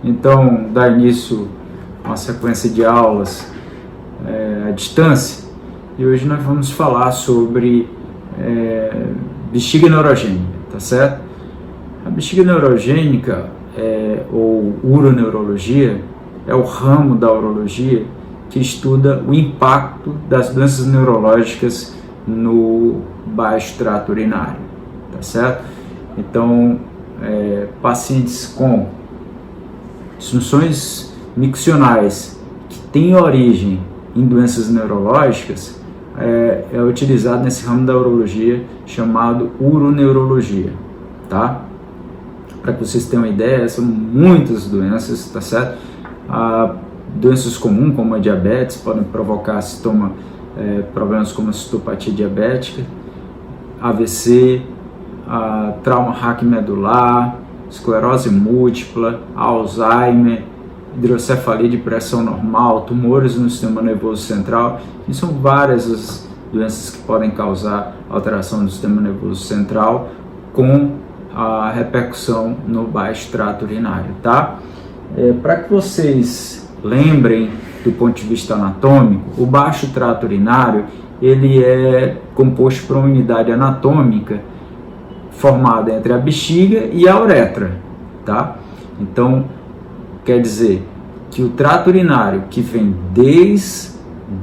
então dar início a uma sequência de aulas à distância, e hoje nós vamos falar sobre bexiga neurogênica, tá certo? A bexiga neurogênica ou uroneurologia é o ramo da urologia que estuda o impacto das doenças neurológicas no baixo trato urinário, tá certo? Então, pacientes com disfunções miccionais que têm origem em doenças neurológicas é utilizado nesse ramo da urologia chamado uroneurologia, tá? Para que vocês tenham uma ideia, são muitas doenças, tá certo? Doenças comuns como a diabetes podem provocar problemas como a citopatia diabética, AVC, trauma raquimedular, esclerose múltipla, Alzheimer, hidrocefalia de pressão normal, tumores no sistema nervoso central. E são várias as doenças que podem causar alteração do sistema nervoso central com a repercussão no baixo trato urinário, tá? Para que vocês lembrem do ponto de vista anatômico, o baixo trato urinário ele é composto por uma unidade anatômica formada entre a bexiga e a uretra, tá? Então, quer dizer que o trato urinário que vem desde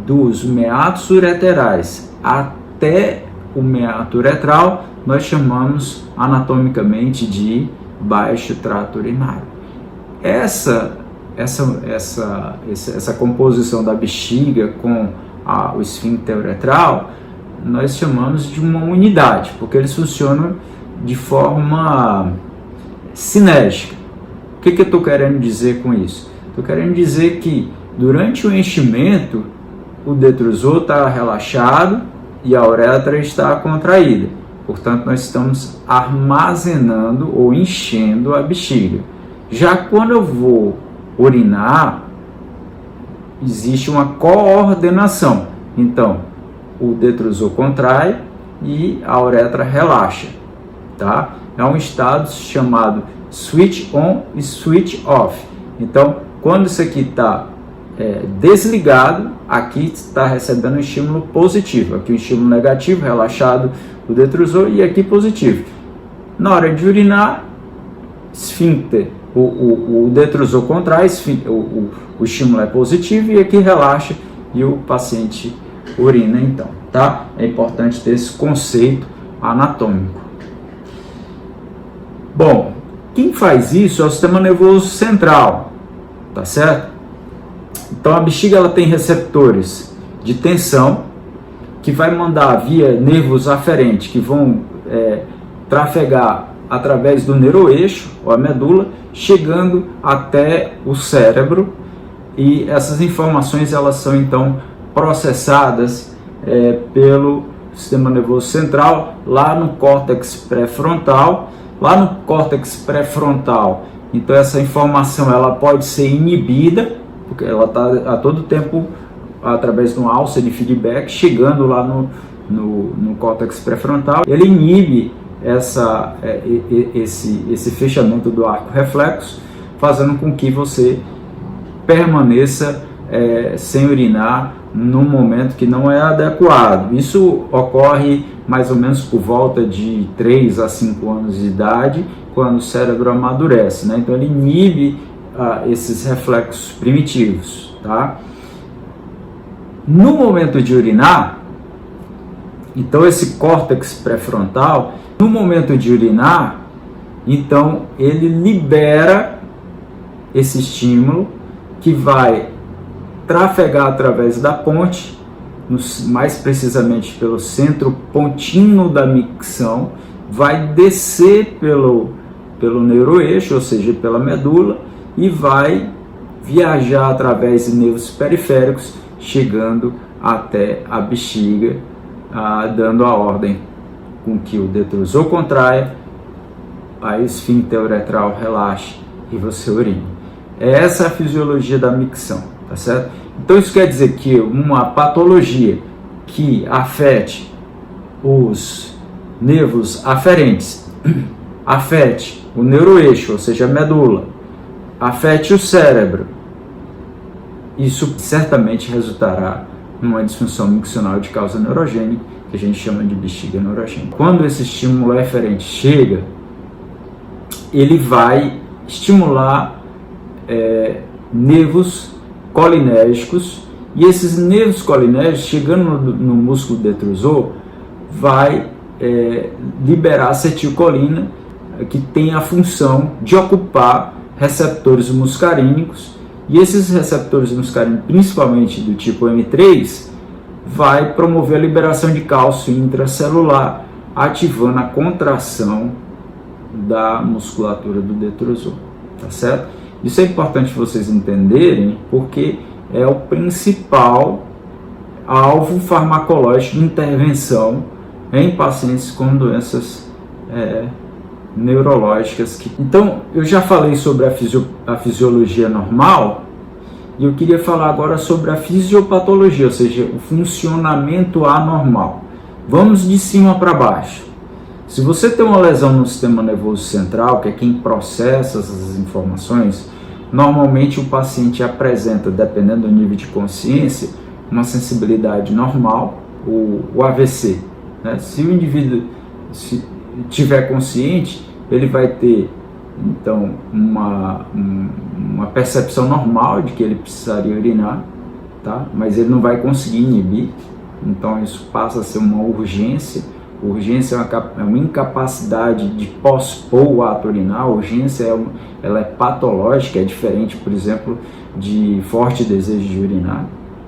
os meatos ureterais até o meato uretral, nós chamamos anatomicamente de baixo trato urinário. Essa composição da bexiga com o esfíncter uretral, nós chamamos de uma unidade, porque eles funcionam de forma sinérgica. O que eu estou querendo dizer com isso? Estou querendo dizer que durante o enchimento, o detrusor está relaxado e a uretra está contraída. Portanto, nós estamos armazenando ou enchendo a bexiga. Já quando eu vou urinar, existe uma coordenação. Então, o detrusor contrai e a uretra relaxa, tá? É um estado chamado switch on e switch off. Então, quando isso aqui está desligado, aqui está recebendo um estímulo positivo. Aqui um estímulo negativo, relaxado o detrusor, e aqui positivo. Na hora de urinar, esfíncter, o detrusor contrai, o estímulo é positivo e aqui relaxa e o paciente urina então, tá? É importante ter esse conceito anatômico. Bom, quem faz isso é o sistema nervoso central, tá certo? Então a bexiga ela tem receptores de tensão que vai mandar via nervos aferentes que vão trafegar através do neuroeixo ou a medula, chegando até o cérebro, e essas informações elas são então processadas pelo sistema nervoso central lá no córtex pré-frontal. Lá no córtex pré-frontal, então essa informação ela pode ser inibida, porque ela está a todo tempo através de uma alça de feedback chegando lá no córtex pré-frontal. Ele inibe esse fechamento do arco reflexo, fazendo com que você permaneça sem urinar no momento que não é adequado. Isso ocorre mais ou menos por volta de 3 a 5 anos de idade, quando o cérebro amadurece, né? Então ele inibe esses reflexos primitivos, tá? No momento de urinar, então esse córtex pré-frontal, no momento de urinar, então ele libera esse estímulo que vai trafegar através da ponte, mais precisamente pelo centro pontino da micção, vai descer pelo neuroeixo, ou seja, pela medula, e vai viajar através de nervos periféricos, chegando até a bexiga, dando a ordem com que o detrusor contraia, a esfíncter uretral relaxe e você urine. Essa é a fisiologia da micção, tá certo? Então isso quer dizer que uma patologia que afete os nervos aferentes, afete o neuroeixo, ou seja, a medula, afete o cérebro, isso certamente resultará numa disfunção miccional de causa neurogênica, que a gente chama de bexiga neurogênica. Quando esse estímulo eferente chega, ele vai estimular nervos colinérgicos, e esses nervos colinérgicos, chegando no músculo detrusor, vai liberar acetilcolina, que tem a função de ocupar receptores muscarínicos, e esses receptores muscarínicos, principalmente do tipo M3, vai promover a liberação de cálcio intracelular, ativando a contração da musculatura do detrusor, tá certo? Isso é importante vocês entenderem, porque é o principal alvo farmacológico de intervenção em pacientes com doenças neurológicas. Então, eu já falei sobre a fisiologia normal, e eu queria falar agora sobre a fisiopatologia, ou seja, o funcionamento anormal. Vamos de cima para baixo. Se você tem uma lesão no sistema nervoso central, que é quem processa essas informações, normalmente o paciente apresenta, dependendo do nível de consciência, uma sensibilidade normal, o AVC. Né? Se o indivíduo estiver consciente, ele vai ter, então, uma percepção normal de que ele precisaria urinar, tá? Mas ele não vai conseguir inibir, então isso passa a ser uma urgência. Urgência é uma incapacidade de pospor o ato urinar. A urgência ela é patológica, é diferente, por exemplo, de forte desejo de urinar.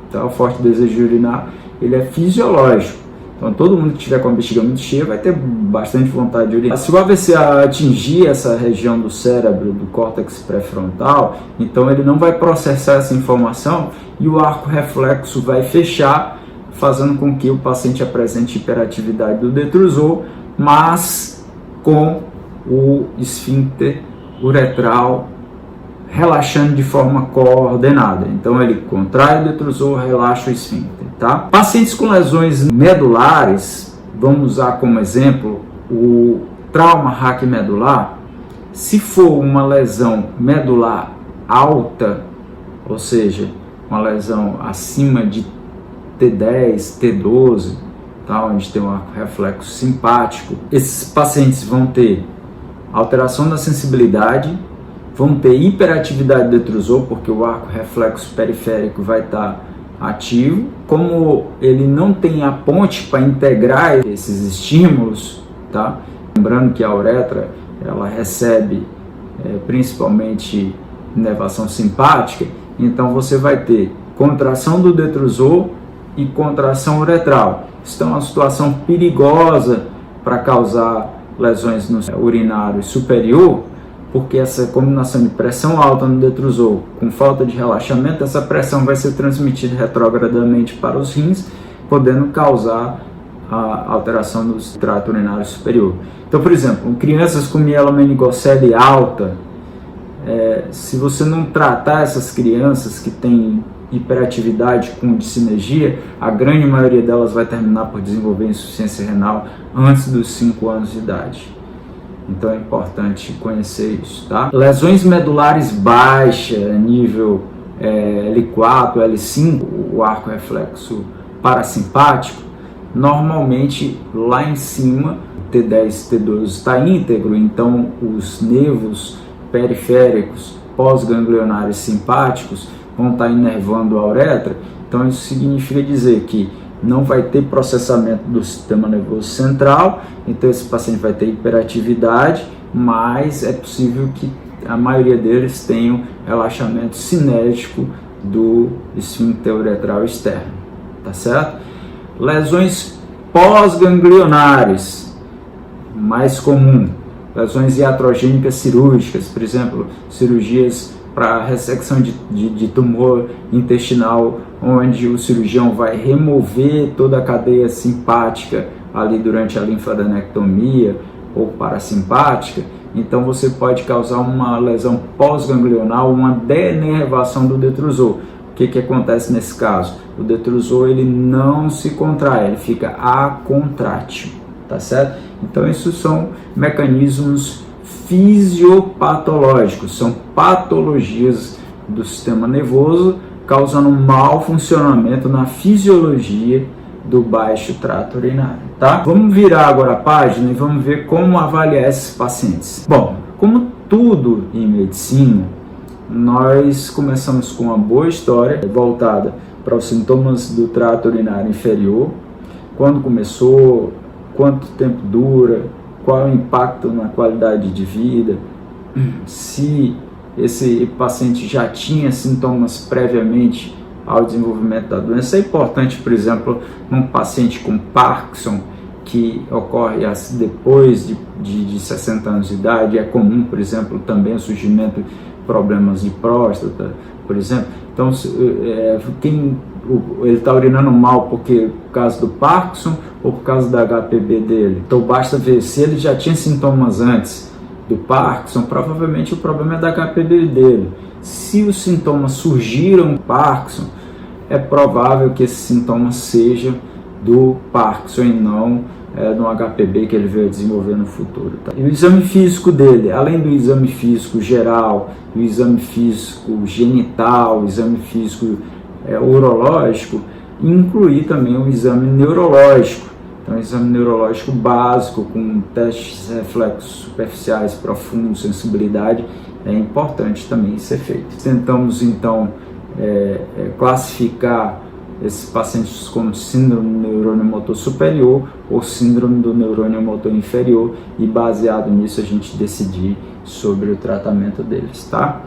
Então, o forte desejo de urinar, ele é fisiológico. Então, todo mundo que tiver com a bexiga muito cheia vai ter bastante vontade de urinar. Se o AVC atingir essa região do cérebro, do córtex pré-frontal, então ele não vai processar essa informação e o arco reflexo vai fechar, fazendo com que o paciente apresente hiperatividade do detrusor, mas com o esfíncter uretral relaxando de forma coordenada. Então ele contrai o detrusor, relaxa o esfíncter, tá? Pacientes com lesões medulares, vamos usar como exemplo o trauma raquimedular. Se for uma lesão medular alta, ou seja, uma lesão acima de T10, T12, tá? Onde tem um arco reflexo simpático, esses pacientes vão ter alteração da sensibilidade, vão ter hiperatividade do detrusor, porque o arco reflexo periférico vai estar ativo. Como ele não tem a ponte para integrar esses estímulos, tá? Lembrando que a uretra ela recebe principalmente inervação simpática, então você vai ter contração do detrusor e contração uretral. Isso é uma situação perigosa para causar lesões no urinário superior, porque essa combinação de pressão alta no detrusor com falta de relaxamento, essa pressão vai ser transmitida retrogradamente para os rins, podendo causar a alteração do trato urinário superior. Então, por exemplo, crianças com mielomeningocele alta, se você não tratar essas crianças que têm hiperatividade com dissinergia, a grande maioria delas vai terminar por desenvolver insuficiência renal antes dos 5 anos de idade. Então é importante conhecer isso, tá? Lesões medulares baixas, nível L4, L5, o arco reflexo parasimpático, normalmente lá em cima, T10, T12 está íntegro, então os nervos periféricos pós-ganglionares simpáticos vão estar inervando a uretra. Então isso significa dizer que não vai ter processamento do sistema nervoso central, então esse paciente vai ter hiperatividade, mas é possível que a maioria deles tenham relaxamento cinético do esfíncter uretral externo, tá certo? Lesões pós-ganglionares, mais comum, lesões iatrogênicas cirúrgicas, por exemplo, cirurgias para ressecção de tumor intestinal, onde o cirurgião vai remover toda a cadeia simpática ali durante a linfadenectomia ou parasimpática. Então você pode causar uma lesão pós-ganglional, uma denervação do detrusor. O que acontece nesse caso? O detrusor ele não se contrai, ele fica acontrátil, tá certo? Então esses são mecanismos fisiopatológicos, são patologias do sistema nervoso causando um mau funcionamento na fisiologia do baixo trato urinário, tá? Vamos virar agora a página e vamos ver como avaliar esses pacientes. Bom, como tudo em medicina, nós começamos com uma boa história voltada para os sintomas do trato urinário inferior, quando começou, quanto tempo dura, qual é o impacto na qualidade de vida, se esse paciente já tinha sintomas previamente ao desenvolvimento da doença. É importante, por exemplo, num paciente com Parkinson, que ocorre depois de 60 anos de idade, é comum, por exemplo, também o surgimento de problemas de próstata, por exemplo. Então, ele está urinando mal por causa do Parkinson ou por causa da HPB dele. Então, basta ver se ele já tinha sintomas antes do Parkinson, provavelmente o problema é da HPB dele. Se os sintomas surgiram do Parkinson, é provável que esse sintoma seja do Parkinson e não no HPB que ele veio desenvolver no futuro. Tá? E o exame físico dele, além do exame físico geral, o exame físico genital, o exame físico urológico, incluir também o exame neurológico. Então, o exame neurológico básico, com testes reflexos superficiais profundos, sensibilidade, é importante também ser feito. Tentamos, então, classificar esses pacientes como síndrome do neurônio motor superior ou síndrome do neurônio motor inferior e, baseado nisso, a gente decidir sobre o tratamento deles, tá?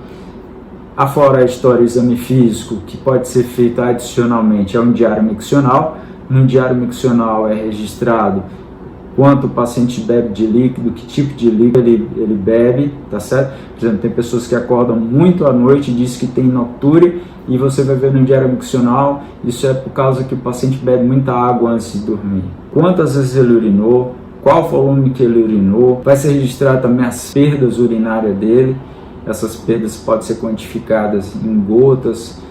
Afora a história, o exame físico, que pode ser feito adicionalmente, é um diário miccional. No diário miccional é registrado quanto o paciente bebe de líquido, que tipo de líquido ele bebe, tá certo? Por exemplo, tem pessoas que acordam muito à noite e dizem que tem noctúria, e você vai ver no diário miccional, isso é por causa que o paciente bebe muita água antes de dormir. Quantas vezes ele urinou, qual volume que ele urinou, vai ser registrado também as perdas urinárias dele. Essas perdas podem ser quantificadas em gotas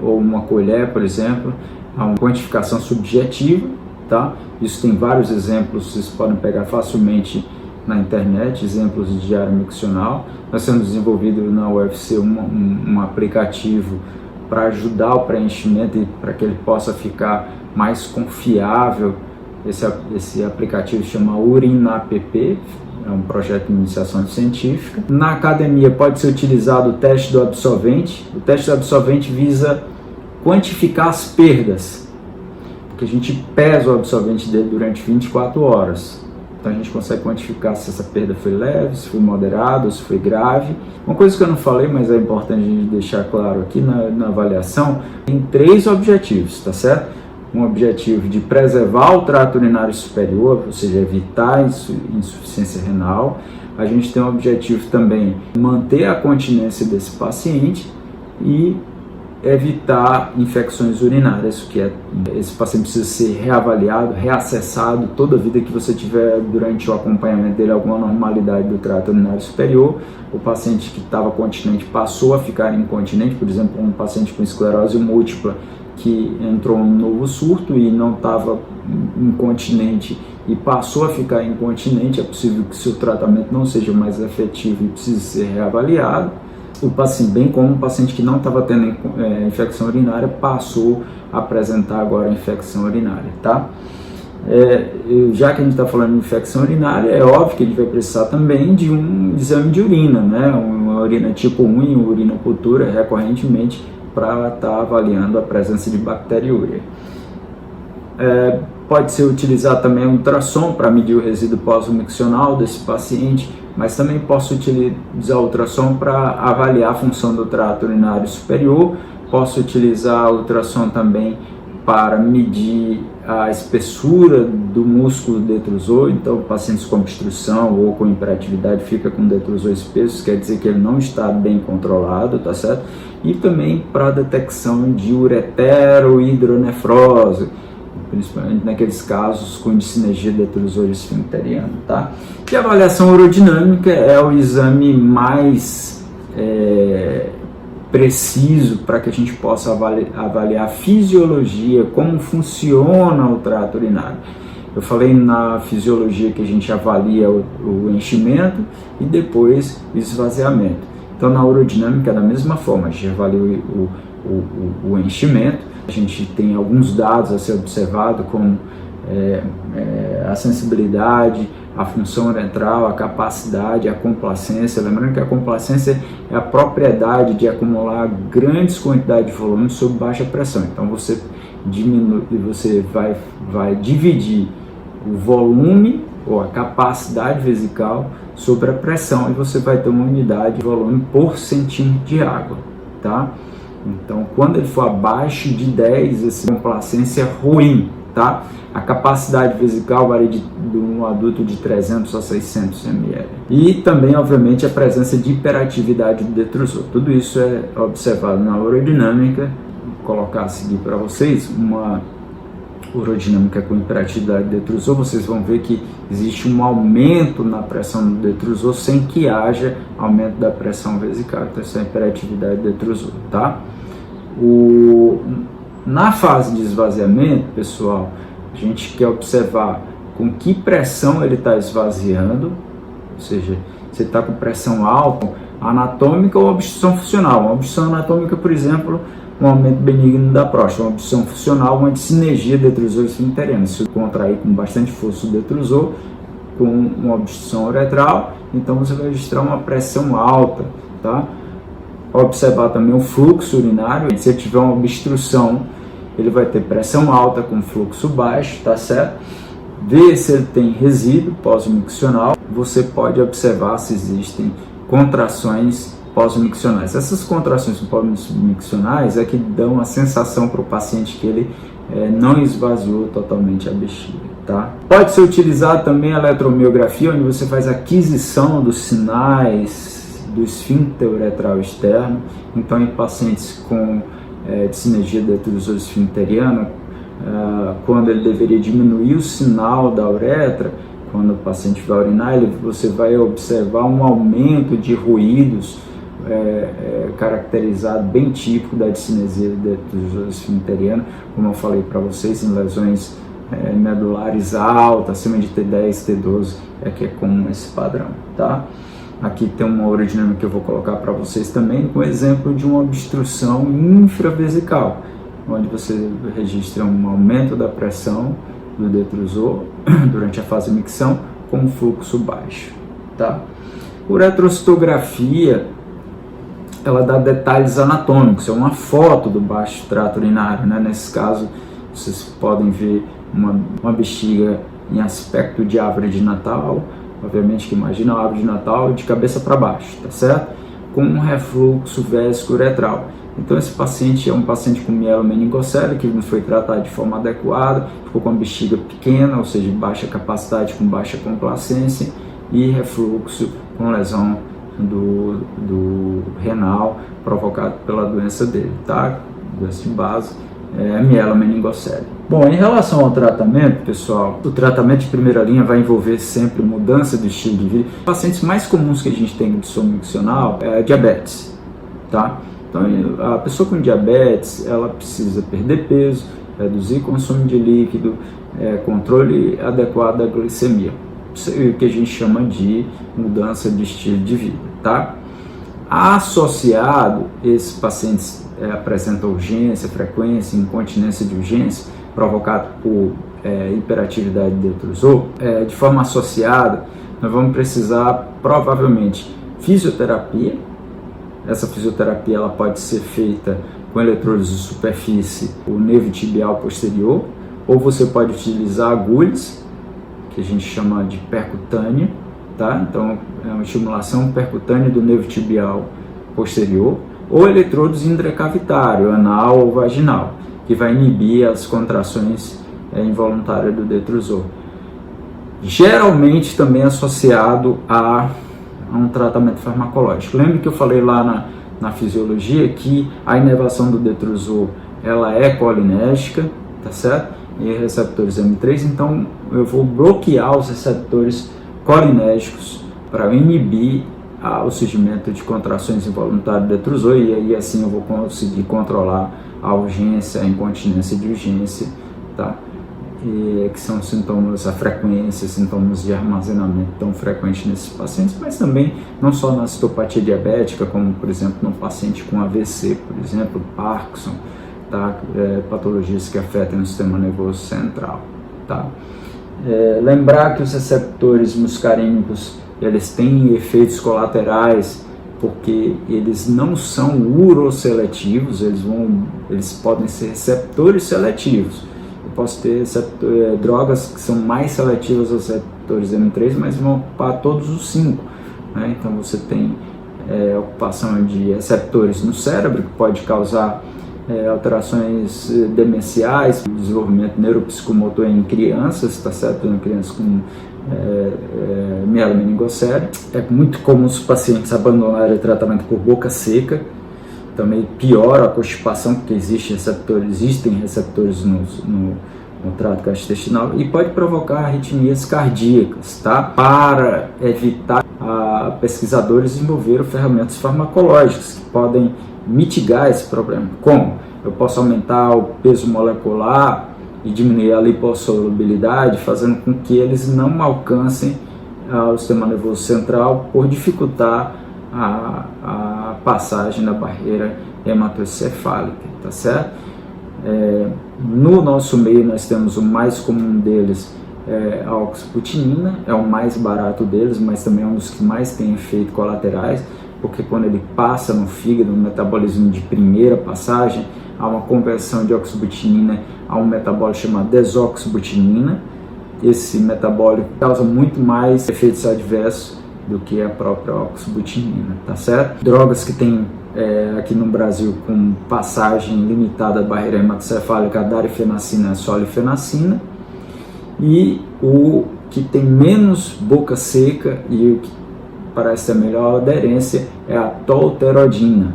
ou uma colher, por exemplo. Há uma quantificação subjetiva, tá? Isso tem vários exemplos, vocês podem pegar facilmente na internet, exemplos de diário miccional. Nós temos desenvolvido na UFC um aplicativo para ajudar o preenchimento e para que ele possa ficar mais confiável. Esse aplicativo chama UrinaPP, é um projeto de iniciação científica. Na academia pode ser utilizado o teste do absorvente. O teste do absorvente visa quantificar as perdas, porque a gente pesa o absorvente dele durante 24 horas. Então a gente consegue quantificar se essa perda foi leve, se foi moderada, se foi grave. Uma coisa que eu não falei, mas é importante a gente deixar claro aqui na avaliação, tem 3 objetivos, tá certo? Um objetivo de preservar o trato urinário superior, ou seja, evitar a insuficiência renal. A gente tem um objetivo também de manter a continência desse paciente e evitar infecções urinárias, que esse paciente precisa ser reavaliado, reacessado toda a vida que você tiver durante o acompanhamento dele alguma anormalidade do trato urinário superior. O paciente que estava continente passou a ficar incontinente, por exemplo, um paciente com esclerose múltipla que entrou um novo surto e não estava incontinente e passou a ficar incontinente, é possível que seu tratamento não seja mais efetivo e precise ser reavaliado. O paciente, bem como o paciente que não estava tendo infecção urinária, passou a apresentar agora infecção urinária, tá? Já que a gente está falando de infecção urinária, é óbvio que ele vai precisar também de um exame de urina, né? Uma urina tipo 1 e uma urina pura recorrentemente para estar avaliando a presença de bacteriúria. Pode ser utilizado também um ultrassom para medir o resíduo pós-miccional desse paciente, mas também posso utilizar o ultrassom para avaliar a função do trato urinário superior. Posso utilizar o ultrassom também para medir a espessura do músculo detrusor. Então, pacientes com obstrução ou com hiperatividade fica com detrusor espesso, quer dizer que ele não está bem controlado, tá certo? E também para detecção de ureterohidronefrose, principalmente naqueles casos com discinergia detrusor esfincteriano, tá? E a avaliação urodinâmica é o exame mais preciso para que a gente possa avaliar a fisiologia, como funciona o trato urinário. Eu falei na fisiologia que a gente avalia o enchimento e depois o esvaziamento. Então, na urodinâmica é da mesma forma, a gente avalia o enchimento, a gente tem alguns dados a ser observado, como a sensibilidade, a função uretral, a capacidade, a complacência. Lembrando que a complacência é a propriedade de acumular grandes quantidades de volume sob baixa pressão. Então você vai dividir o volume ou a capacidade vesical sobre a pressão e você vai ter uma unidade de volume por centímetro de água, tá? Então, quando ele for abaixo de 10, essa complacência é ruim, tá? A capacidade vesical varia de um adulto de 300 a 600 ml. E também, obviamente, a presença de hiperatividade do detrusor. Tudo isso é observado na urodinâmica. Vou colocar a seguir para vocês uma urodinâmica com hiperatividade do detrusor. Vocês vão ver que existe um aumento na pressão do detrusor sem que haja aumento da pressão vesical. Então, essa é a hiperatividade do detrusor, tá? Na fase de esvaziamento, pessoal, a gente quer observar com que pressão ele está esvaziando, ou seja, você está com pressão alta, anatômica ou obstrução funcional. Uma obstrução anatômica, por exemplo, um aumento benigno da próstata. Uma obstrução funcional, uma dissinergia detrusor-esfincteriana. Se contrair com bastante força o detrusor, com uma obstrução uretral, então você vai registrar uma pressão alta, tá? Observar também o fluxo urinário. Se ele tiver uma obstrução, ele vai ter pressão alta com fluxo baixo, tá certo? Ver se ele tem resíduo pós-miccional. Você pode observar se existem contrações pós-miccionais. Essas contrações pós-miccionais é que dão a sensação para o paciente que ele não esvaziou totalmente a bexiga, tá? Pode ser utilizado também a eletromiografia, onde você faz a aquisição dos sinais do esfíncter uretral externo. Então, em pacientes com dissinergia detrusor-esfincteriana, quando ele deveria diminuir o sinal da uretra, quando o paciente vai urinar, você vai observar um aumento de ruídos caracterizado, bem típico da dissinesia detrusor-esfincteriana, como eu falei para vocês, em lesões medulares altas, acima de T10, T12, que é comum esse padrão, tá? Aqui tem uma urodinâmica que eu vou colocar para vocês também, com exemplo de uma obstrução infravesical, onde você registra um aumento da pressão do detrusor durante a fase de micção com fluxo baixo, tá? Uretrocitografia, ela dá detalhes anatômicos, é uma foto do baixo trato urinário, né? Nesse caso, vocês podem ver uma bexiga em aspecto de árvore de Natal. Obviamente que imagina a árvore de Natal de cabeça para baixo, tá certo? Com um refluxo vésico uretral. Então esse paciente é um paciente com mielomeningocele, que não foi tratado de forma adequada, ficou com a bexiga pequena, ou seja, baixa capacidade com baixa complacência, e refluxo com lesão do renal provocado pela doença dele, tá? Doença de base, mielomeningocele. Bom, em relação ao tratamento, pessoal, o tratamento de primeira linha vai envolver sempre mudança do estilo de vida. Os pacientes mais comuns que a gente tem de sono miccional é diabetes, tá? Então, a pessoa com diabetes, ela precisa perder peso, reduzir o consumo de líquido, controle adequado da glicemia, o que a gente chama de mudança de estilo de vida, tá? Associado, esses pacientes apresentam urgência, frequência, incontinência de urgência, provocado por hiperatividade do detrusor. De forma associada, nós vamos precisar provavelmente fisioterapia. Essa fisioterapia ela pode ser feita com eletrodos de superfície, o nervo tibial posterior, ou você pode utilizar agulhas, que a gente chama de percutânea, tá? Então é uma estimulação percutânea do nervo tibial posterior, ou eletrodos intracavitário, anal ou vaginal, que vai inibir as contrações involuntárias do detrusor. Geralmente também associado a um tratamento farmacológico. Lembre que eu falei lá na fisiologia que a inervação do detrusor ela é colinérgica, tá certo? E receptores M3, então eu vou bloquear os receptores colinérgicos para inibir o surgimento de contrações involuntárias do detrusor, e aí assim eu vou conseguir controlar a urgência, a incontinência de urgência, tá? que são sintomas, a frequência, sintomas de armazenamento tão frequentes nesses pacientes, mas também não só na citopatia diabética, como por exemplo no paciente com AVC, por exemplo, Parkinson, tá? Patologias que afetam o sistema nervoso central, tá? Lembrar que os receptores muscarínicos, eles têm efeitos colaterais, porque eles não são uroseletivos, eles podem ser receptores seletivos. Eu posso ter drogas que são mais seletivas aos receptores M3, mas vão ocupar todos os 5. Né? Então você tem ocupação de receptores no cérebro, que pode causar alterações demenciais, desenvolvimento neuropsicomotor em crianças, está certo? Em crianças com mielomeningocele. É muito comum os pacientes abandonarem o tratamento por boca seca, também piora a constipação, porque existem receptores no trato gastrointestinal, e pode provocar arritmias cardíacas, tá? Para evitar, pesquisadores desenvolveram ferramentas farmacológicas que podem mitigar esse problema. Como? Eu posso aumentar o peso molecular e diminuir a lipossolubilidade, fazendo com que eles não alcancem o sistema nervoso central, por dificultar a passagem da barreira hematoencefálica, tá certo? No nosso meio nós temos o mais comum deles, a oxybutinina, é o mais barato deles, mas também é um dos que mais tem efeitos colaterais, porque quando ele passa no fígado, no metabolismo de primeira passagem, há uma conversão de oxybutinina a um metabólito chamado desoxybutinina. Esse metabólito causa muito mais efeitos adversos do que a própria oxybutinina, tá certo? Drogas que tem aqui no Brasil com passagem limitada da barreira hematoencefálica, a darifenacina, a solifenacina, e o que tem menos boca seca e o que parece ter melhor aderência é a tolterodina,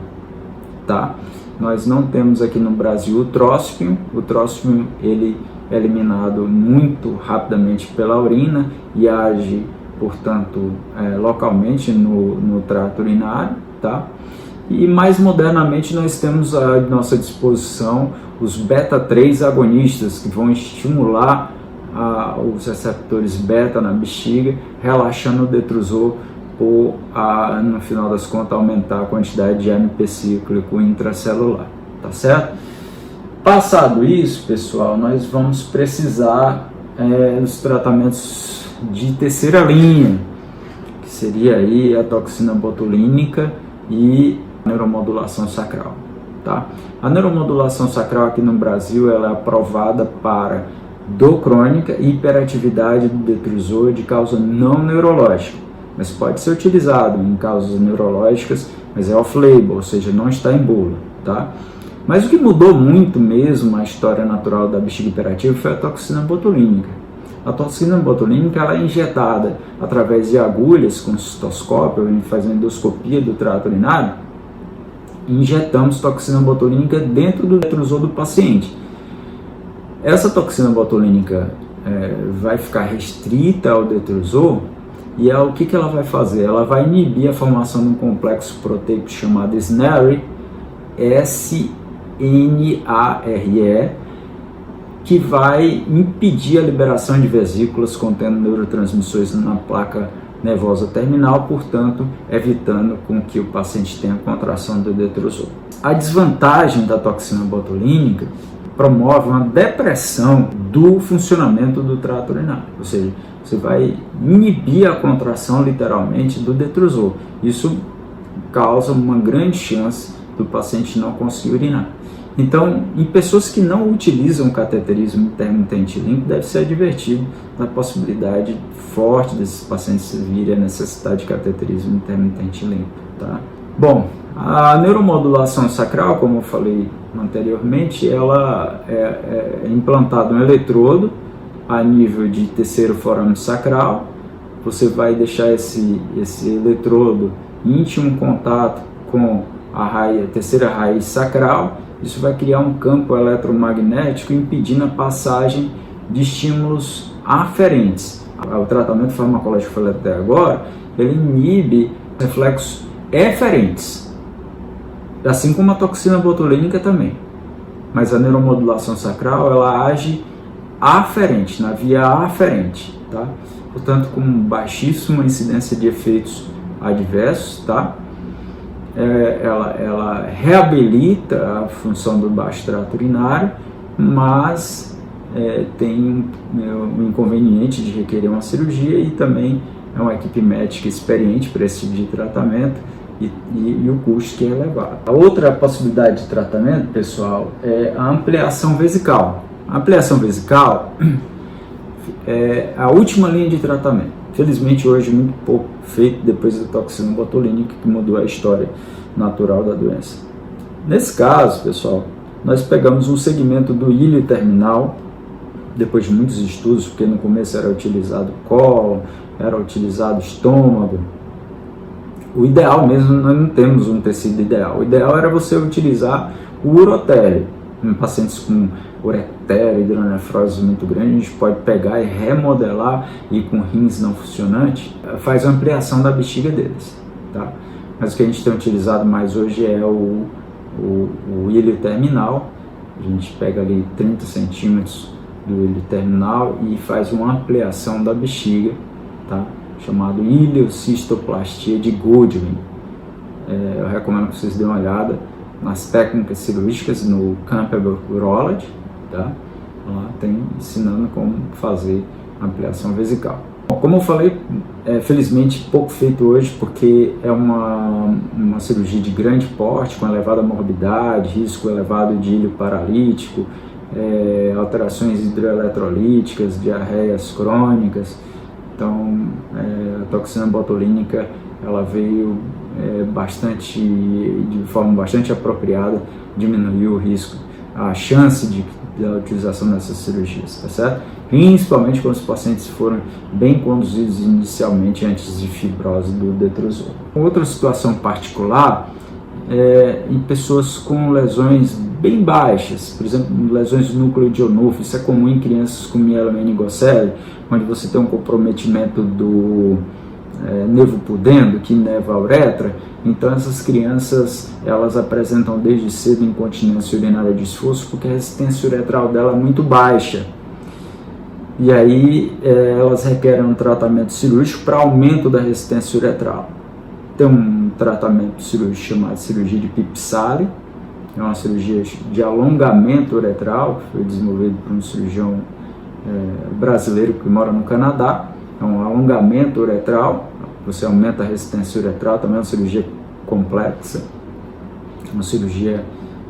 tá? Nós não temos aqui no Brasil o tróspium. O tróspium ele é eliminado muito rapidamente pela urina e age, portanto, localmente no trato urinário, tá? E mais modernamente nós temos à nossa disposição os beta-3 agonistas, que vão estimular os receptores beta na bexiga, relaxando o detrusor, por, no final das contas, aumentar a quantidade de AMP cíclico intracelular, tá certo? Passado isso, pessoal, nós vamos precisar dos tratamentos de terceira linha, que seria aí a toxina botulínica e a neuromodulação sacral, tá? A neuromodulação sacral aqui no Brasil, ela é aprovada para dor crônica e hiperatividade do detrusor de causa não neurológica, mas pode ser utilizado em causas neurológicas, mas é off-label, ou seja, não está em bula, tá? Mas o que mudou muito mesmo a história natural da bexiga hiperativa foi a toxina botulínica. A toxina botulínica ela é injetada através de agulhas com cistoscópio, fazendo endoscopia do trato urinário, e injetamos toxina botulínica dentro do detrusor do paciente. Essa toxina botulínica vai ficar restrita ao detrusor. E o que ela vai fazer? Ela vai inibir a formação de um complexo proteico chamado SNARE, S-N-A-R-E, que vai impedir a liberação de vesículas contendo neurotransmissores na placa nervosa terminal, portanto, evitando com que o paciente tenha contração do detrusor. A desvantagem da toxina botulínica promove uma depressão do funcionamento do trato urinário, ou seja, você vai inibir a contração literalmente do detrusor. Isso causa uma grande chance do paciente não conseguir urinar. Então, em pessoas que não utilizam cateterismo intermitente limpo, deve ser advertido da possibilidade forte desses pacientes virem a necessidade de cateterismo intermitente limpo, tá? Bom, a neuromodulação sacral, como eu falei anteriormente, ela é implantada um eletrodo a nível de terceiro forame sacral. Você vai deixar esse eletrodo em íntimo contato com a terceira raiz sacral. Isso vai criar um campo eletromagnético impedindo a passagem de estímulos aferentes. O tratamento farmacológico que eu falei até agora, ele inibe reflexos eferentes, assim como a toxina botulínica também. Mas a neuromodulação sacral, ela age aferente, na via aferente, tá? Portanto, com baixíssima incidência de efeitos adversos, tá? Ela reabilita a função do baixo trato urinário, mas tem um inconveniente de requerer uma cirurgia e também é uma equipe médica experiente para esse tipo de tratamento e o custo que é elevado. A outra possibilidade de tratamento, pessoal, é a ampliação vesical. A ampliação vesical é a última linha de tratamento. Felizmente hoje muito pouco feito depois da toxina botulínica, que mudou a história natural da doença. Nesse caso, pessoal, nós pegamos um segmento do íleo terminal, depois de muitos estudos, porque no começo era utilizado cólon, era utilizado estômago. O ideal mesmo, nós não temos um tecido ideal. O ideal era você utilizar o urotélio. Em pacientes com uretério, hidronefrose muito grande, a gente pode pegar e remodelar, e com rins não funcionantes, faz uma ampliação da bexiga deles, tá? Mas o que a gente tem utilizado mais hoje é o íleo terminal. A gente pega ali 30 centímetros do íleo terminal e faz uma ampliação da bexiga, tá? Chamado ileocistoplastia de Goodwin. Eu recomendo que vocês dêem uma olhada nas técnicas cirúrgicas no Campbell Urology, tá? Lá tem ensinando como fazer ampliação vesical. Bom, como eu falei, felizmente pouco feito hoje, porque é uma cirurgia de grande porte, com elevada morbidade, risco elevado de íleo paralítico, alterações hidroeletrolíticas, diarreias crônicas. Então, a toxina botulínica ela veio de forma bastante apropriada, diminuiu o risco, a chance da utilização dessas cirurgias, tá certo? Principalmente quando os pacientes foram bem conduzidos inicialmente antes de fibrose do detrusor. Outra situação particular em pessoas com lesões bem baixas, por exemplo, lesões do núcleo de Onufo. Isso é comum em crianças com mielomeningocele, onde você tem um comprometimento do nervo pudendo, que inerva a uretra. Então essas crianças, elas apresentam desde cedo incontinência urinária de esforço, porque a resistência uretral dela é muito baixa. E aí elas requerem um tratamento cirúrgico para aumento da resistência uretral. Tem um tratamento cirúrgico chamado cirurgia de Pipsali, é uma cirurgia de alongamento uretral, que foi desenvolvido por um cirurgião brasileiro que mora no Canadá. É um alongamento uretral, você aumenta a resistência uretral, também é uma cirurgia complexa, uma cirurgia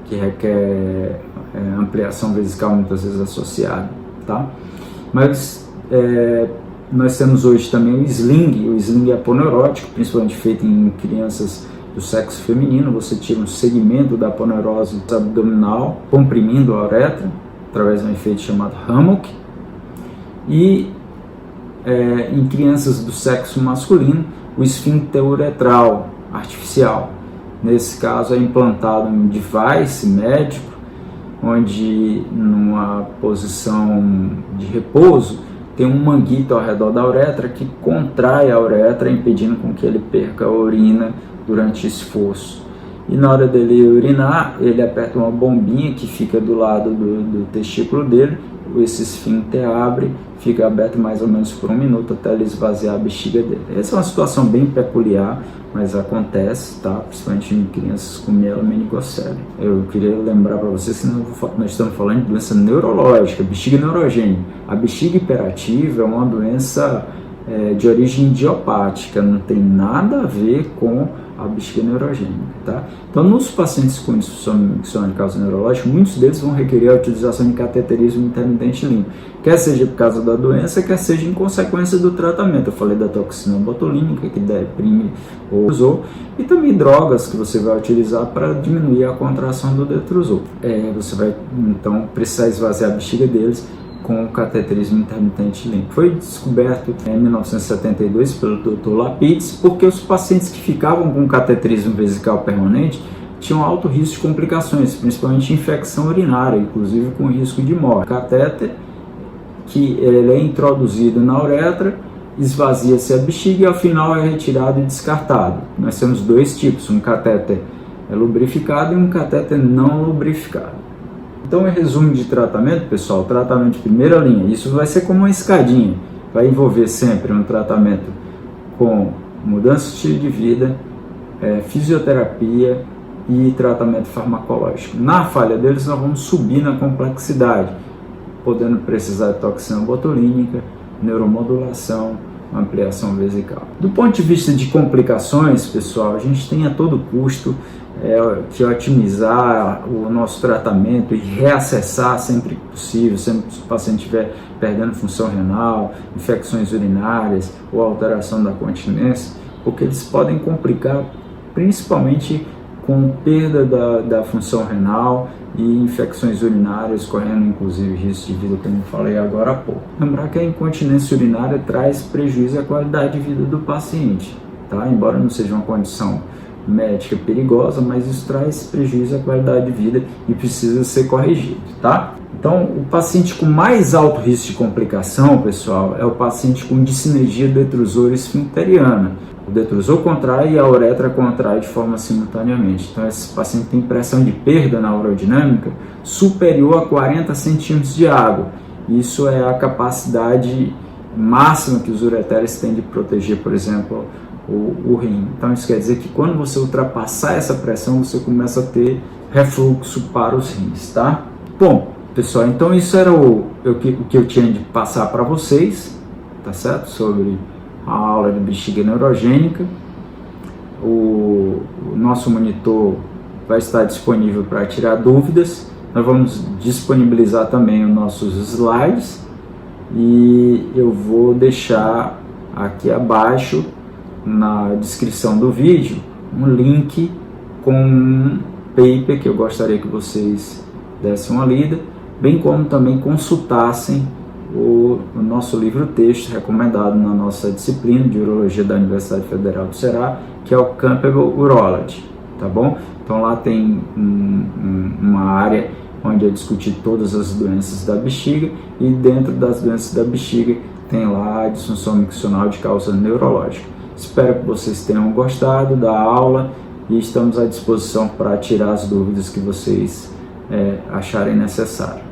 que requer ampliação vesical muitas vezes associada, tá? Mas nós temos hoje também o sling é aponeurótico, principalmente feito em crianças do sexo feminino. Você tira um segmento da aponeurose abdominal, comprimindo a uretra, através de um efeito chamado Hammock. E em crianças do sexo masculino, o esfíncter uretral artificial. Nesse caso é implantado um device médico, onde numa posição de repouso tem um manguito ao redor da uretra que contrai a uretra, impedindo com que ele perca a urina durante esforço. E na hora dele urinar, ele aperta uma bombinha que fica do lado do testículo dele, esse esfíncter abre, fica aberto mais ou menos por 1 minuto até ele esvaziar a bexiga dele. Essa é uma situação bem peculiar, mas acontece, tá? Principalmente em crianças com mielomeningocele. Eu queria lembrar para vocês que nós estamos falando de doença neurológica, bexiga neurogênica. A bexiga hiperativa é uma doença de origem idiopática, não tem nada a ver com a bexiga neurogênica, tá? Então, nos pacientes com insuficiência de causa neurológica, muitos deles vão requerer a utilização de cateterismo intermitente limpo, quer seja por causa da doença, quer seja em consequência do tratamento. Eu falei da toxina botulínica, que deprime ou detrusor, e também drogas que você vai utilizar para diminuir a contração do detrusor. Você vai, então, precisar esvaziar a bexiga deles com o cateterismo intermitente limpo. Foi descoberto em 1972 pelo Dr. Lapides, porque os pacientes que ficavam com cateterismo vesical permanente tinham alto risco de complicações, principalmente infecção urinária, inclusive com risco de morte. O catéter, que ele é introduzido na uretra, esvazia-se a bexiga e ao final é retirado e descartado. Nós temos 2 tipos, um catéter lubrificado e um catéter não lubrificado. Então, em resumo de tratamento, pessoal, tratamento de primeira linha, isso vai ser como uma escadinha, vai envolver sempre um tratamento com mudança de estilo de vida, fisioterapia e tratamento farmacológico. Na falha deles, nós vamos subir na complexidade, podendo precisar de toxina botulínica, neuromodulação, ampliação vesical. Do ponto de vista de complicações, pessoal, a gente tem a todo custo que otimizar o nosso tratamento e reacessar sempre que possível, sempre que o paciente estiver perdendo função renal, infecções urinárias ou alteração da continência, porque eles podem complicar principalmente com perda da função renal e infecções urinárias, correndo inclusive risco de vida, como eu falei agora há pouco. Lembrar que a incontinência urinária traz prejuízo à qualidade de vida do paciente, tá? Embora não seja uma condição médica perigosa, mas isso traz prejuízo à qualidade de vida e precisa ser corrigido, tá? Então, o paciente com mais alto risco de complicação, pessoal, é o paciente com dissinergia detrusor esfincteriana. O detrusor contrai e a uretra contrai de forma simultaneamente. Então, esse paciente tem pressão de perda na urodinâmica superior a 40 centímetros de água. Isso é a capacidade máxima que os ureteres têm de proteger, por exemplo, o rim. Então, isso quer dizer que quando você ultrapassar essa pressão, você começa a ter refluxo para os rins, tá? Bom, pessoal, então isso era o que eu tinha de passar para vocês, tá certo? Sobre a aula de bexiga neurogênica. O nosso monitor vai estar disponível para tirar dúvidas. Nós vamos disponibilizar também os nossos slides e eu vou deixar aqui abaixo na descrição do vídeo um link com um paper que eu gostaria que vocês dessem uma lida, bem como também consultassem o nosso livro-texto recomendado na nossa disciplina de Urologia da Universidade Federal do Ceará, que é o Campbell Urology, tá bom? Então lá tem uma área onde é discutir todas as doenças da bexiga, e dentro das doenças da bexiga tem lá a disfunção miccional de causa neurológica. Espero que vocês tenham gostado da aula e estamos à disposição para tirar as dúvidas que vocês acharem necessário.